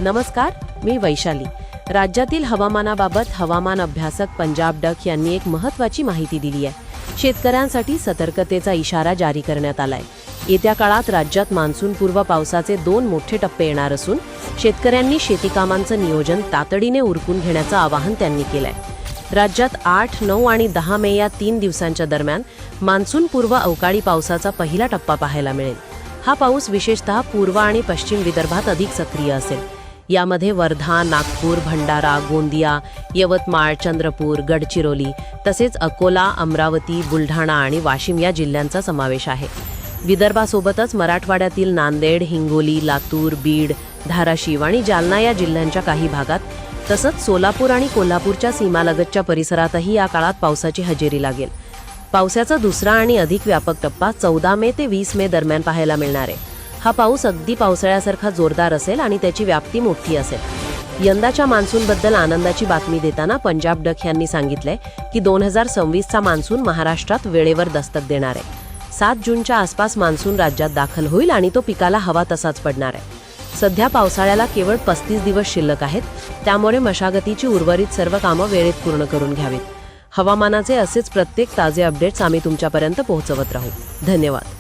नमस्कार, मी वैशाली. राज्यातील हवामानाबाबत हवामान अभ्यासक पंजाब डक यांनी एक महत्त्वाची माहिती दिली आहे. शेतकऱ्यांसाठी सतर्कतेचा इशारा जारी करण्यात आलाय. येत्या काळात राज्यात मान्सूनपूर्व पावसाचे 2 मोठे टप्पे येणार असून शेतकऱ्यांनी शेतीकामांचं नियोजन तातडीने उरकून घेण्याचं आवाहन त्यांनी केलंय. राज्यात 8, 9 आणि 10 मे या 3 दिवसांच्या दरम्यान मान्सूनपूर्व अवकाळी पावसाचा पहिला टप्पा पाहायला मिळेल. हा पाऊस विशेषतः पूर्व आणि पश्चिम विदर्भात अधिक सक्रिय असेल. यामध्ये वर्धा, नागपूर, भंडारा, गोंदिया, यवतमाळ, चंद्रपूर, गडचिरोली तसेच अकोला, अमरावती, बुलढाणा आणि वाशिम या जिल्ह्यांचा समावेश आहे. विदर्भासोबतच मराठवाड्यातील नांदेड, हिंगोली, लातूर, बीड, धाराशिव आणि जालना या जिल्ह्यांच्या काही भागात तसंच सोलापूर आणि कोल्हापूरच्या सीमालगतच्या परिसरातही या काळात पावसाची हजेरी लागेल. पावसाचा दुसरा आणि अधिक व्यापक टप्पा 14 मे ते 20 मे दरम्यान पाहायला मिळणार आहे. हा पाऊस अगदी पावसाळ्यासारखा जोरदार असेल आणि त्याची व्याप्ती मोठी असेल. यंदाच्या मान्सूनबद्दल आनंदाची बातमी देताना पंजाब डक यांनी सांगितलंय की 2026चा मान्सून महाराष्ट्रात वेळेवर दस्तक देणार आहे. 7 जूनच्या आसपास मान्सून राज्यात दाखल होईल आणि तो पिकाला हवा तसाच पडणार आहे. सध्या पावसाळ्याला केवळ 35 दिवस शिल्लक आहेत, त्यामुळे मशागतीची उर्वरित सर्व कामं वेळेत पूर्ण करून घ्यावीत. हवामानाचे असेच प्रत्येक ताजे अपडेट्स आम्ही तुमच्यापर्यंत पोहोचवत राहू. धन्यवाद.